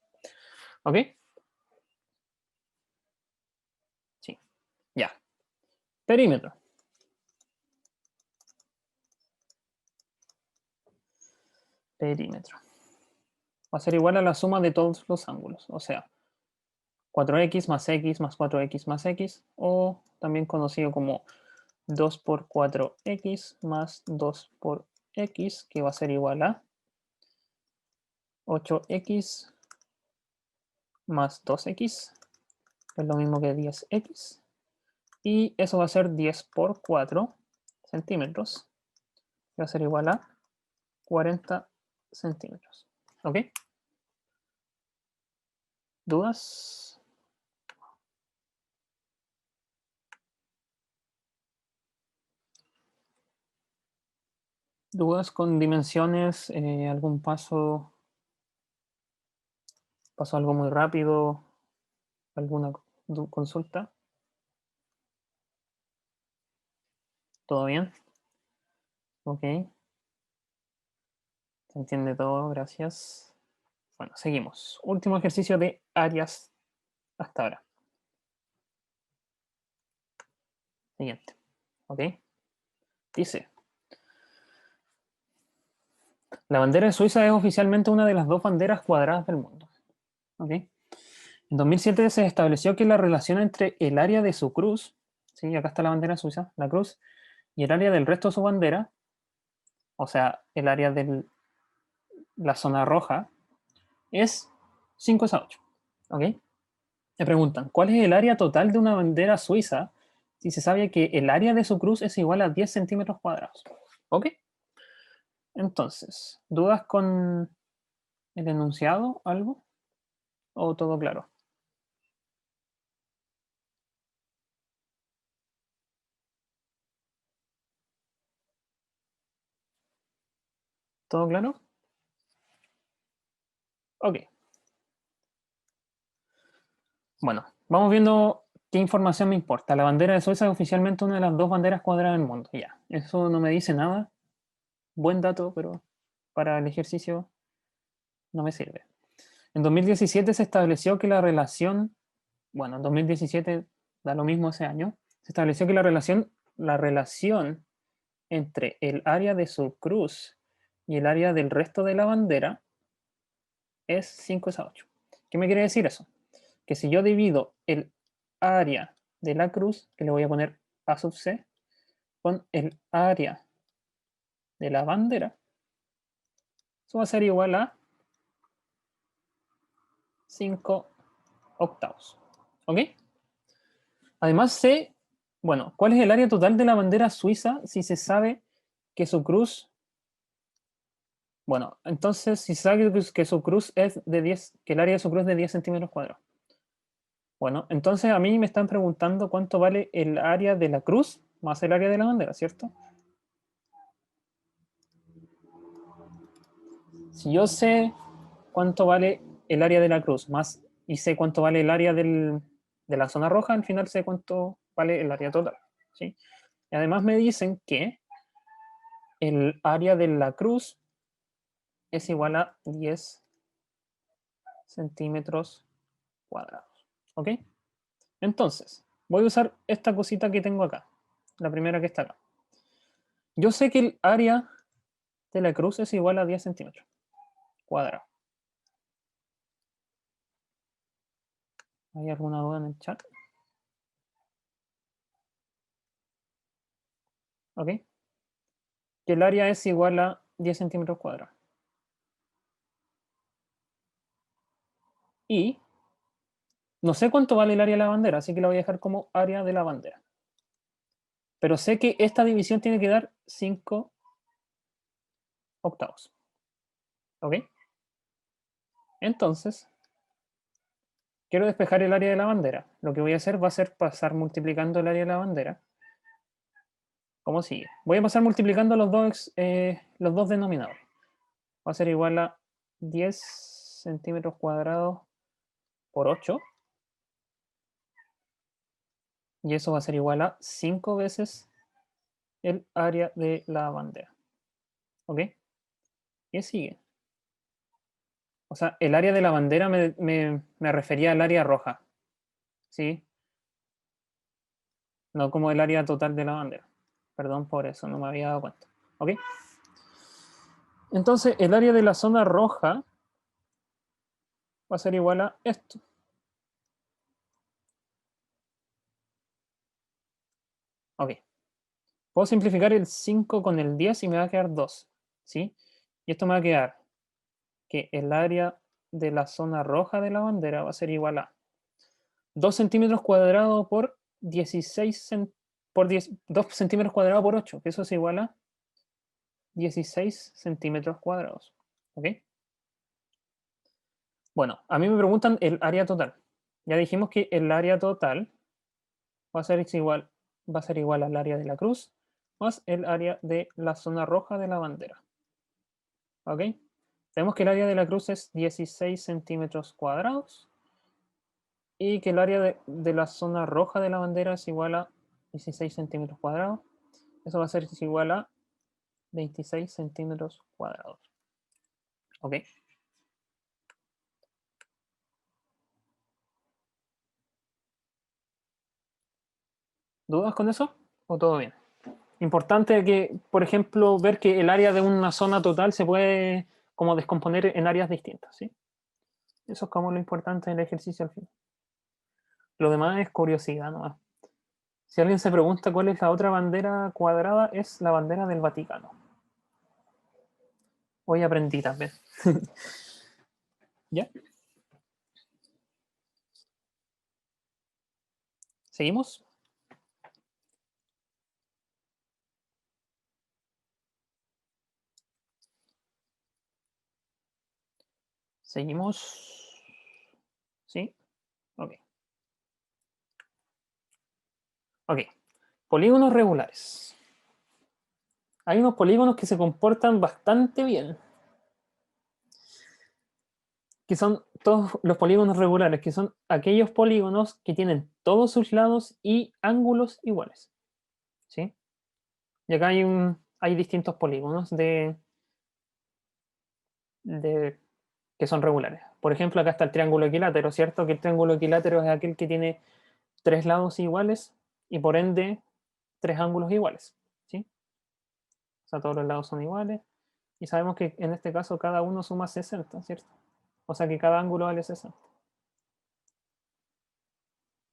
Speaker 2: ¿Ok? Sí. Ya. Perímetro. Perímetro. Va a ser igual a la suma de todos los ángulos. O sea, 4x más x más 4x más x, o también conocido como 2 por 4x más 2 por x, que va a ser igual a 8x más 2x, que es lo mismo que 10x, y eso va a ser 10 por 4 centímetros, que va a ser igual a 40 centímetros. ¿Ok? ¿Dudas? ¿Dudas con dimensiones? ¿Algún paso? ¿Pasó algo muy rápido? ¿Alguna consulta? ¿Todo bien? Ok. Se entiende todo, gracias. Bueno, seguimos. Último ejercicio de áreas hasta ahora. Siguiente. ¿Ok? Dice, la bandera de Suiza es oficialmente una de las dos banderas cuadradas del mundo. ¿Ok? En 2007 se estableció que la relación entre el área de su cruz, ¿sí? Acá está la bandera suiza, la cruz, y el área del resto de su bandera, o sea, el área de la zona roja, es 5/8. ¿Ok? Me preguntan, ¿cuál es el área total de una bandera suiza si se sabe que el área de su cruz es igual a 10 centímetros cuadrados? ¿Ok? Entonces, ¿dudas con el enunciado, algo? ¿O todo claro? ¿Todo claro? Ok. Bueno, vamos viendo qué información me importa. La bandera de Suiza es oficialmente una de las dos banderas cuadradas del mundo. Ya, eso no me dice nada. Buen dato, pero para el ejercicio no me sirve. En 2017 se estableció que la relación, bueno, en 2017 da lo mismo ese año, se estableció que la relación entre el área de su cruz y el área del resto de la bandera es 5/8. ¿Qué me quiere decir eso? Que si yo divido el área de la cruz, que le voy a poner A sub C, con el área de la bandera, eso va a ser igual a 5/8. ¿Ok? Además sé, bueno, ¿cuál es el área total de la bandera suiza si se sabe que su cruz, bueno, entonces si se sabe que su cruz es de 10, que el área de su cruz es de 10 centímetros cuadrados? Bueno, entonces a mí me están preguntando cuánto vale el área de la cruz más el área de la bandera, ¿cierto? Si yo sé cuánto vale el área de la cruz más y sé cuánto vale el área de la zona roja, al final sé cuánto vale el área total. ¿Sí? Y además me dicen que el área de la cruz es igual a 10 centímetros cuadrados. ¿Ok? Entonces, voy a usar esta cosita que tengo acá, la primera que está acá. Yo sé que el área de la cruz es igual a 10 centímetros cuadrados. ¿Hay alguna duda en el chat? ¿Ok? Que el área es igual a 10 centímetros cuadrados. Y no sé cuánto vale el área de la bandera, así que la voy a dejar como área de la bandera. Pero sé que esta división tiene que dar 5 octavos. ¿Ok? Entonces, quiero despejar el área de la bandera. Lo que voy a hacer va a ser pasar multiplicando el área de la bandera. ¿Cómo sigue? Voy a pasar multiplicando los dos denominadores. Va a ser igual a 10 centímetros cuadrados por 8. Y eso va a ser igual a 5 veces el área de la bandera. ¿Ok? ¿Qué sigue? O sea, el área de la bandera me refería al área roja. ¿Sí? No como el área total de la bandera. Perdón por eso, no me había dado cuenta. ¿Ok? Entonces, el área de la zona roja va a ser igual a esto. Ok. Puedo simplificar el 5 con el 10 y me va a quedar 2. ¿Sí? Y esto me va a quedar que el área de la zona roja de la bandera va a ser igual a 2 centímetros cuadrados por 16 por 10, 2 centímetros cuadrados por 8, que eso es igual a 16 centímetros cuadrados. ¿Ok? Bueno, a mí me preguntan el área total. Ya dijimos que el área total va a ser igual al área de la cruz más el área de la zona roja de la bandera. ¿Ok? Tenemos que el área de la cruz es 16 centímetros cuadrados y que el área de la zona roja de la bandera es igual a 16 centímetros cuadrados. Eso va a ser igual a 26 centímetros cuadrados. ¿Ok? ¿Dudas con eso? ¿O todo bien? Importante que, por ejemplo, ver que el área de una zona total se puede como descomponer en áreas distintas, ¿sí? Eso es como lo importante del ejercicio al final. Lo demás es curiosidad nomás. Si alguien se pregunta cuál es la otra bandera cuadrada, es la bandera del Vaticano. Hoy aprendí también. ¿Ya? ¿Seguimos? ¿Seguimos? ¿Sí? Ok. Ok. Polígonos regulares. Hay unos polígonos que se comportan bastante bien, que son todos los polígonos regulares, que son aquellos polígonos que tienen todos sus lados y ángulos iguales. ¿Sí? Y acá hay distintos polígonos que son regulares. Por ejemplo, acá está el triángulo equilátero, ¿cierto? Que el triángulo equilátero es aquel que tiene 3 lados iguales y por ende 3 ángulos iguales. ¿Sí? O sea, todos los lados son iguales. Y sabemos que en este caso cada uno suma 60, ¿cierto? O sea que cada ángulo vale 60.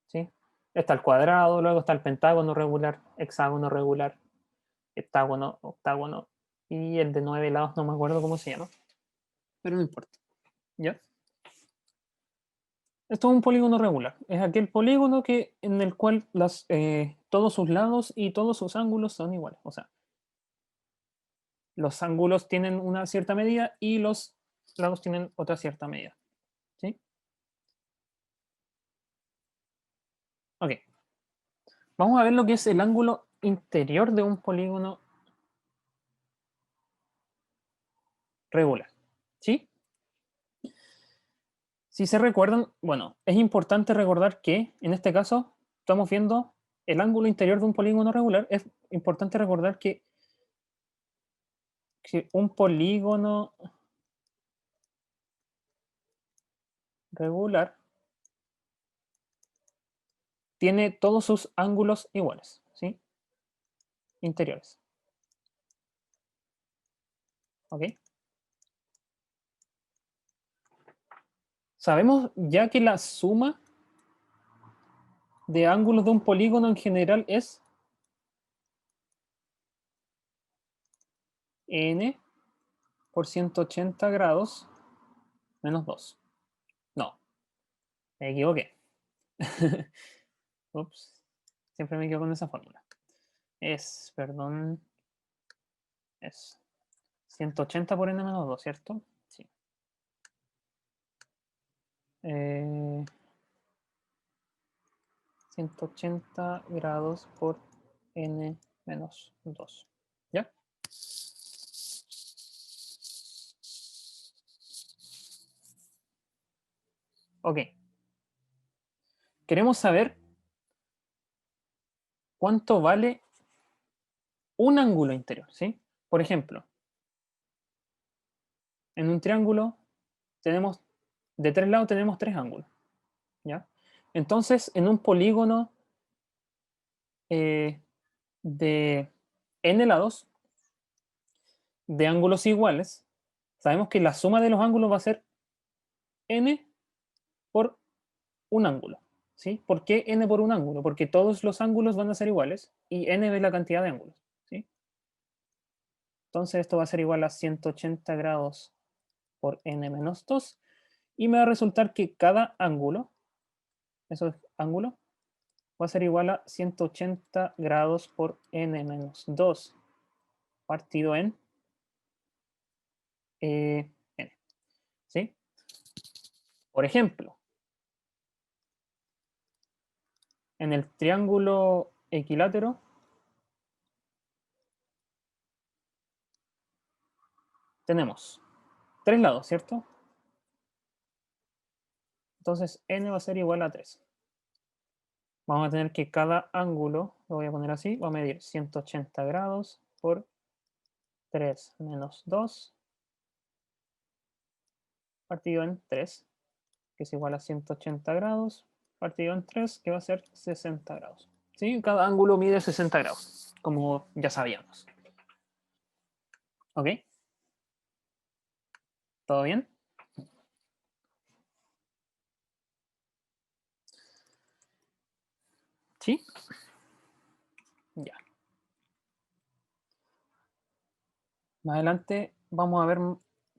Speaker 2: ¿Sí? Está el cuadrado, luego está el pentágono regular, hexágono regular, heptágono, octágono y el de 9 lados, no me acuerdo cómo se llama. Pero no importa. ¿Ya? Esto es un polígono regular. Es aquel polígono en el cual todos sus lados y todos sus ángulos son iguales. O sea, los ángulos tienen una cierta medida y los lados tienen otra cierta medida. ¿Sí? Ok. Vamos a ver lo que es el ángulo interior de un polígono regular. ¿Sí? Si se recuerdan, bueno, es importante recordar que en este caso estamos viendo el ángulo interior de un polígono regular. Es importante recordar que un polígono regular tiene todos sus ángulos iguales, ¿sí? Interiores. ¿Ok? Sabemos ya que la suma de ángulos de un polígono en general es n por 180 grados menos 2. No, me equivoqué. Ups, siempre me equivoco con esa fórmula. perdón, es 180 por n menos 2, ¿cierto? Sí. 180 grados por n menos 2. ¿Ya? Ok. Queremos saber cuánto vale un ángulo interior, ¿sí? Por ejemplo, en un triángulo tenemos, de 3 lados tenemos 3 ángulos, ¿ya? Entonces, en un polígono de n lados, de ángulos iguales, sabemos que la suma de los ángulos va a ser n por un ángulo, ¿sí? ¿Por qué n por un ángulo? Porque todos los ángulos van a ser iguales y n es la cantidad de ángulos, ¿sí? Entonces esto va a ser igual a 180 grados por n menos 2 y me va a resultar que cada ángulo, eso es ángulo, va a ser igual a 180 grados por n menos 2 partido en n, ¿sí? Por ejemplo, en el triángulo equilátero tenemos 3 lados, ¿cierto? Entonces n va a ser igual a 3. Vamos a tener que cada ángulo, lo voy a poner así, va a medir 180 grados por 3 menos 2 partido en 3, que es igual a 180 grados, partido en 3, que va a ser 60 grados. ¿Sí? Cada ángulo mide 60 grados, como ya sabíamos. ¿Ok? ¿Todo bien? ¿Sí? Ya. Más adelante vamos a ver,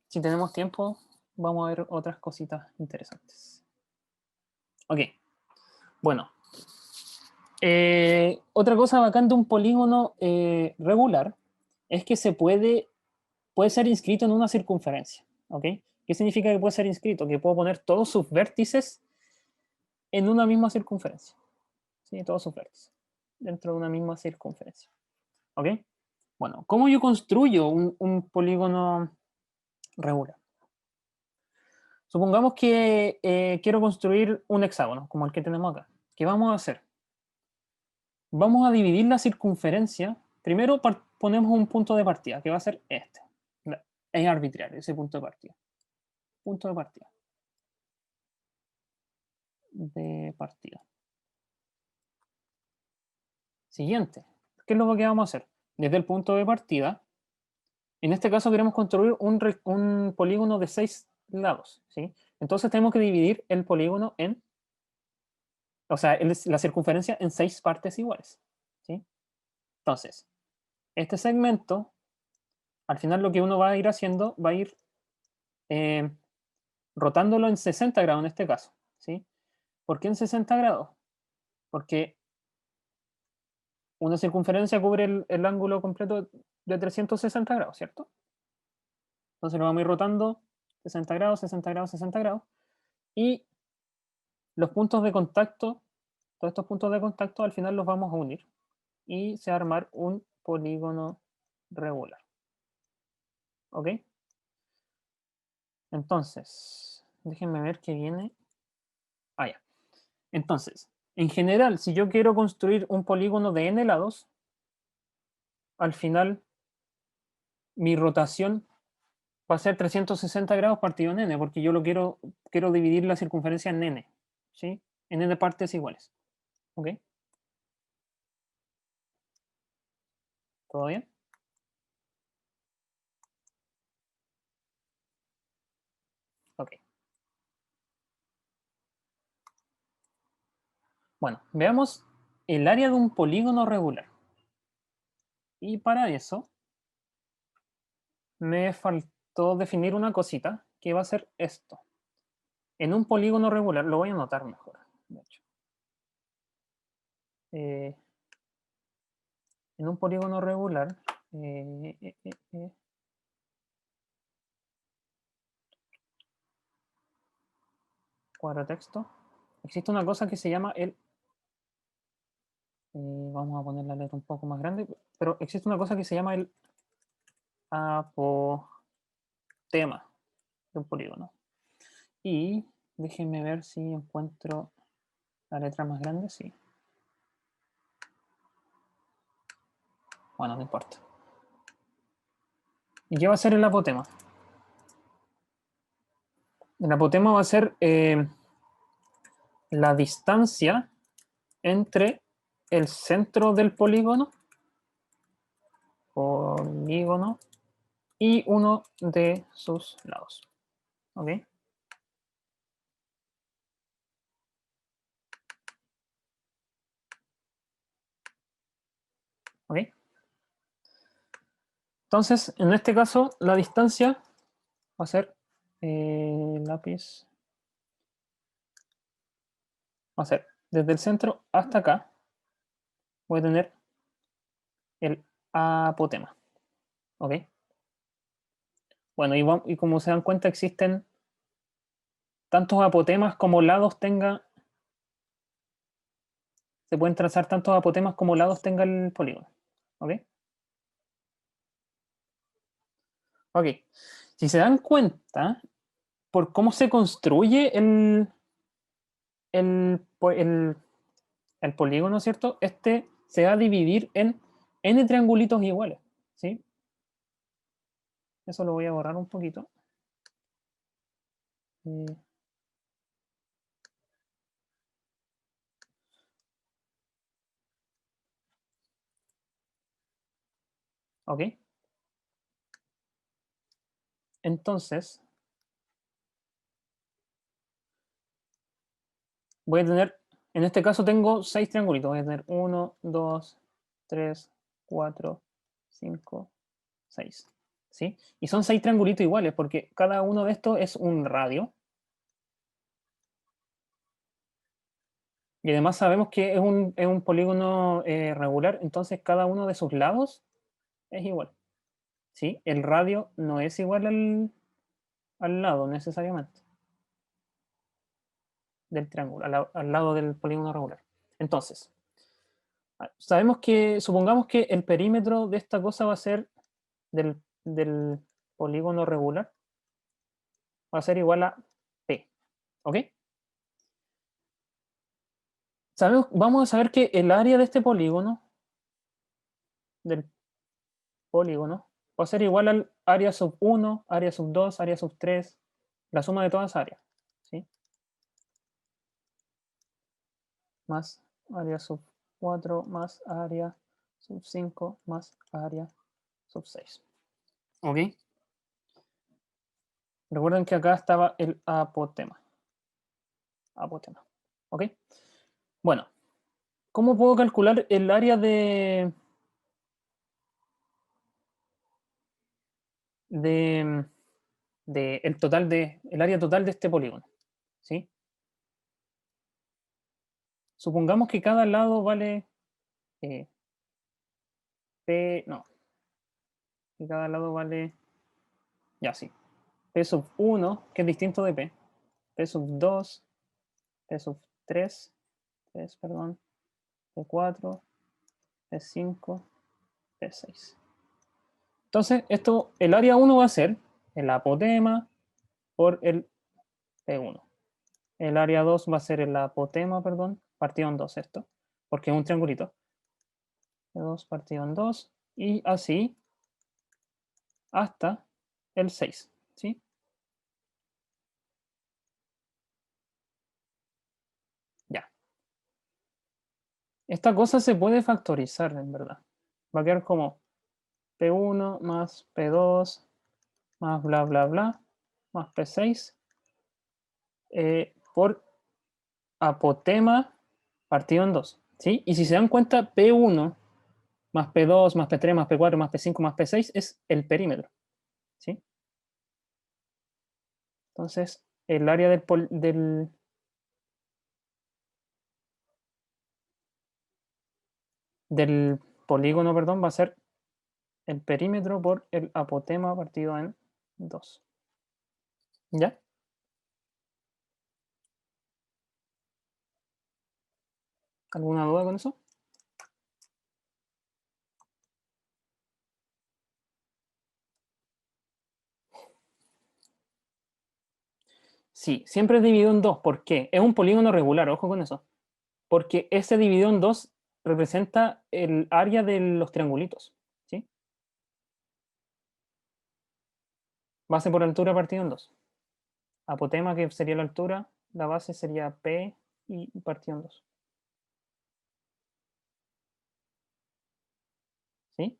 Speaker 2: si tenemos tiempo, vamos a ver otras cositas interesantes. Ok. Bueno. Otra cosa bacán de un polígono regular es que puede ser inscrito en una circunferencia. ¿Ok? ¿Qué significa que puede ser inscrito? Que puedo poner todos sus vértices en una misma circunferencia. ¿Sí? Todos sus vértices dentro de una misma circunferencia. ¿Ok? Bueno, ¿cómo yo construyo un polígono regular? Supongamos que quiero construir un hexágono, como el que tenemos acá. ¿Qué vamos a hacer? Vamos a dividir la circunferencia. Primero ponemos un punto de partida, que va a ser este. Es arbitrario ese punto de partida. Punto de partida. De partida. Siguiente. ¿Qué es lo que vamos a hacer? Desde el punto de partida, en este caso queremos construir un polígono de 6 lados, ¿sí? Entonces tenemos que dividir el polígono en, o sea, la circunferencia en 6 partes iguales, ¿sí? Entonces, este segmento, al final lo que uno va a ir haciendo, va a ir eh, rotándolo en 60 grados en este caso, ¿sí? ¿Por qué en 60 grados? Porque una circunferencia cubre el ángulo completo de 360 grados, ¿cierto? Entonces lo vamos a ir rotando 60 grados, 60 grados, 60 grados. Y los puntos de contacto, todos estos puntos de contacto, al final los vamos a unir. Y se va a armar un polígono regular. ¿Ok? Entonces, déjenme ver qué viene. Ah, ya. Entonces, en general, si yo quiero construir un polígono de n lados, al final mi rotación va a ser 360 grados partido en n, porque yo lo quiero dividir la circunferencia en n, ¿sí? En n partes iguales. ¿Ok? ¿Todo bien? Ok. Bueno, veamos el área de un polígono regular. Y para eso me faltó definir una cosita que va a ser esto. En un polígono regular, lo voy a anotar mejor, de hecho. en un polígono regular, cuadro texto, existe una cosa que se llama el, vamos a poner la letra un poco más grande, pero existe una cosa que se llama el apotema de un polígono. Y déjenme ver si encuentro la letra más grande, sí. Bueno, no importa. ¿Y qué va a ser el apotema? El apotema va a ser la distancia entre el centro del polígono y uno de sus lados. ¿Ok? ¿Ok? Entonces, en este caso, la distancia va a ser lápiz. Va a ser desde el centro hasta acá. Voy a tener el apotema. ¿Ok? Bueno, y como se dan cuenta, existen tantos apotemas como lados tenga. Se pueden trazar tantos apotemas como lados tenga el polígono. ¿Ok? Ok. Si se dan cuenta, por cómo se construye el polígono, ¿cierto? Este se va a dividir en n triangulitos iguales, ¿sí? Eso lo voy a borrar un poquito. Ok. Entonces, voy a tener, en este caso tengo 6 triangulitos. Voy a tener 1, 2, 3, 4, 5, 6. ¿Sí? Y son 6 triangulitos iguales porque cada uno de estos es un radio. Y además sabemos que es un polígono regular, entonces cada uno de sus lados es igual. ¿Sí? El radio no es igual al lado necesariamente del triángulo, al lado del polígono regular. Entonces, sabemos que, supongamos que el perímetro de esta cosa va a ser del polígono regular, va a ser igual a P. ¿Ok? Vamos a saber que el área de este polígono, del polígono, va a ser igual al área sub 1, área sub 2, área sub 3, la suma de todas las áreas. ¿Sí? Más área sub 4 más área sub 5 más área sub 6. ¿Ok? Recuerden que acá estaba el apotema. Apotema. ¿Ok? Bueno, ¿cómo puedo calcular el área de el área total de este polígono? ¿Sí? Supongamos que cada lado vale P, no, que cada lado vale, ya sí, P sub 1, que es distinto de P sub 2, P sub 3, perdón, P4, P5, P6. Entonces, el área 1 va a ser el apotema por el P1. El área 2 va a ser el apotema, perdón, partido en 2 esto, porque es un triangulito. P2 partido en 2 y así hasta el 6, ¿sí? Ya. Esta cosa se puede factorizar, en verdad. Va a quedar como P1 más P2 más bla, bla, bla, más P6 por apotema partido en 2, ¿sí? Y si se dan cuenta, P1 más P2 más P3 más P4 más P5 más P6 es el perímetro, ¿sí? Entonces, el área del polígono, perdón, va a ser el perímetro por el apotema partido en 2. ¿Ya? ¿Alguna duda con eso? Sí, siempre es dividido en 2. ¿Por qué? Es un polígono regular, ojo con eso. Porque ese dividido en 2 representa el área de los triangulitos. ¿Sí? Base por altura partido en 2. Apotema, que sería la altura, la base sería P y partido en 2. ¿Sí?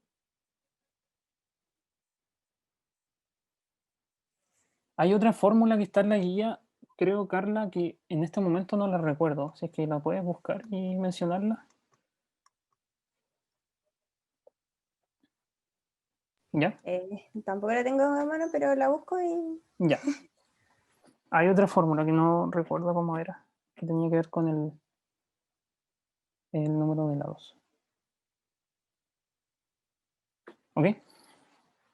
Speaker 2: Hay otra fórmula que está en la guía, creo, Carla, que en este momento no la recuerdo. Si es que la puedes buscar y mencionarla. ¿Ya?
Speaker 1: Tampoco la tengo a mano, pero la busco y...
Speaker 2: Ya. Hay otra fórmula que no recuerdo cómo era, que tenía que ver con el número de lados. ¿Ok?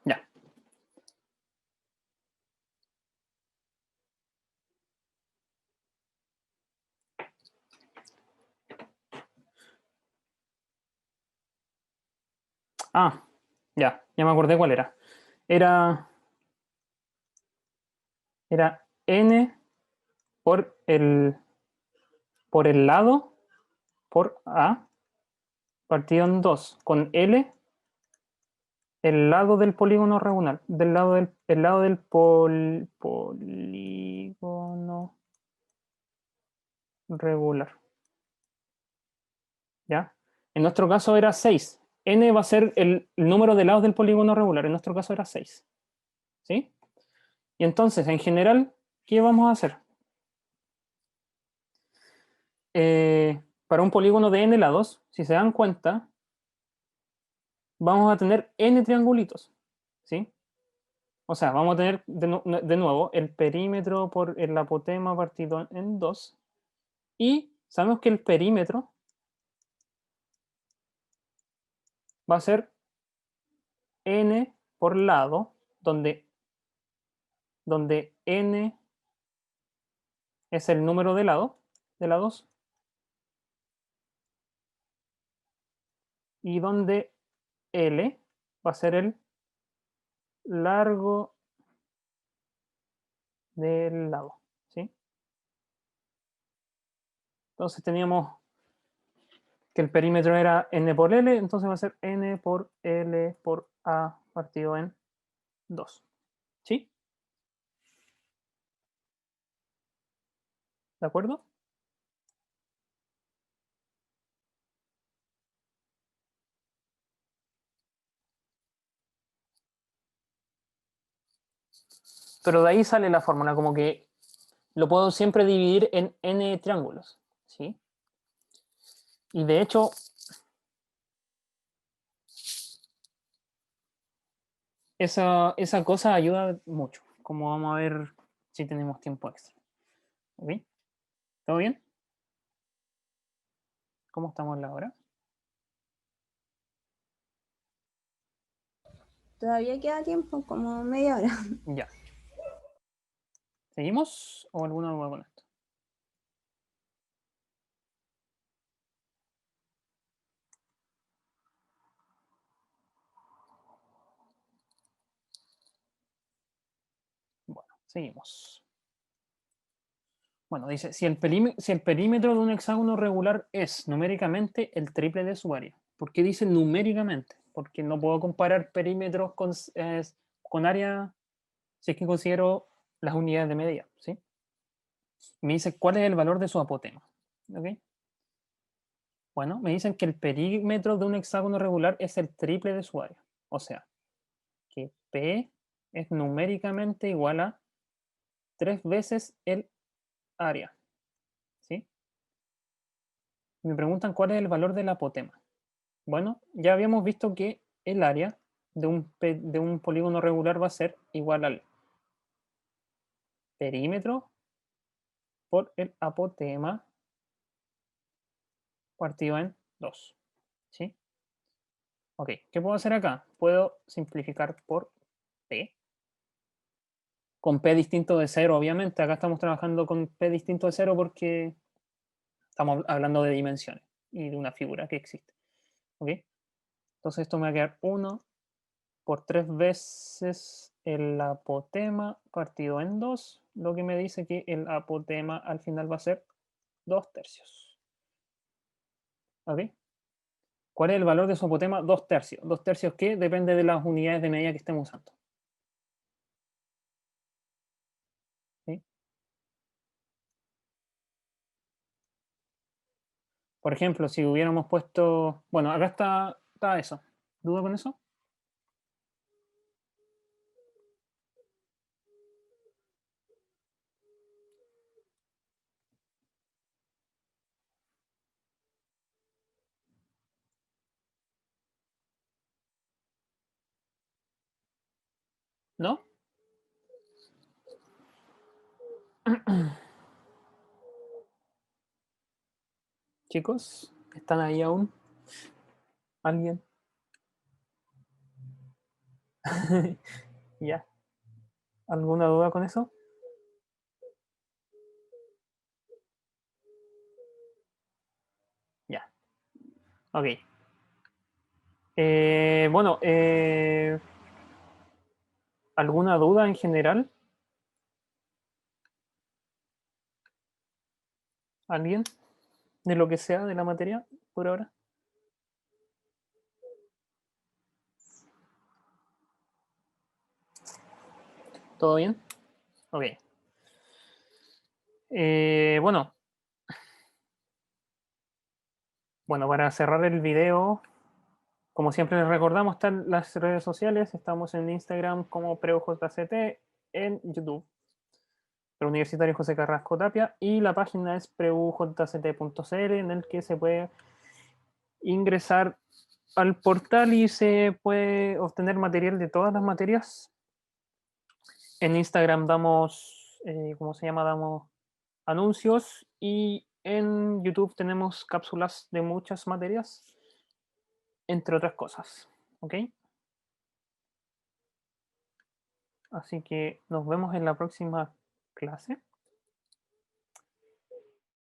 Speaker 2: Ya. Ah, ya me acordé cuál era. Era n por el lado por A partido en 2 con L el lado del polígono regular, el lado del polígono regular. ¿Ya? En nuestro caso era 6. N va a ser el número de lados del polígono regular. En nuestro caso era 6. ¿Sí? Y entonces, en general, ¿qué vamos a hacer? Para un polígono de n lados, si se dan cuenta, vamos a tener n triangulitos. ¿Sí? O sea, vamos a tener de nuevo el perímetro por el apotema partido en 2. Y sabemos que el perímetro va a ser n por lado, donde n es el número de lados, y donde L va a ser el largo del lado. ¿Sí? Entonces teníamos que el perímetro era n por L, entonces va a ser n por L por A partido en 2. ¿Sí? ¿De acuerdo? Pero de ahí sale la fórmula, como que lo puedo siempre dividir en n triángulos. ¿Sí? Y de hecho, esa cosa ayuda mucho, como vamos a ver si tenemos tiempo extra. ¿Ok? ¿Todo bien? ¿Cómo estamos en la hora?
Speaker 1: Todavía queda tiempo, como media hora.
Speaker 2: Ya. ¿Seguimos o alguna duda con esto? Bueno, seguimos. Bueno, dice, si el perímetro de un hexágono regular es numéricamente el triple de su área. ¿Por qué dice numéricamente? Porque no puedo comparar perímetros con área si es que considero las unidades de medida. ¿Sí? Me dice cuál es el valor de su apotema. ¿Ok? Bueno, me dicen que el perímetro de un hexágono regular es el triple de su área. O sea, que P es numéricamente igual a 3 veces el área. ¿Sí? Me preguntan cuál es el valor del apotema. Bueno, ya habíamos visto que el área de un polígono regular va a ser igual al perímetro por el apotema partido en 2. ¿Sí? Ok, ¿qué puedo hacer acá? Puedo simplificar por P. Con P distinto de 0, obviamente. Acá estamos trabajando con P distinto de 0 porque estamos hablando de dimensiones y de una figura que existe. ¿Ok? Entonces esto me va a quedar 1 por 3 veces el apotema partido en 2, lo que me dice que el apotema al final va a ser 2/3. ¿Ok? ¿Cuál es el valor de su apotema? 2/3. 2/3 ¿qué? Depende de las unidades de medida que estemos usando. ¿Sí? Por ejemplo, si hubiéramos puesto... Bueno, acá está eso. ¿Duda con eso? ¿No? Chicos, ¿están ahí aún? ¿Alguien? ¿Ya? ¿Alguna duda con eso? Ya. Ok. Bueno, ¿alguna duda en general? ¿Alguien? ¿De lo que sea de la materia por ahora? ¿Todo bien? Ok. Bueno, para cerrar el video, como siempre les recordamos, están las redes sociales. Estamos en Instagram como PreuJCT, en YouTube, Preuniversitario José Carrasco Tapia, y la página es preujct.cl, en el que se puede ingresar al portal y se puede obtener material de todas las materias. En Instagram damos, ¿cómo se llama? Damos anuncios, y en YouTube tenemos cápsulas de muchas materias, entre otras cosas. ¿Ok? Así que nos vemos en la próxima clase.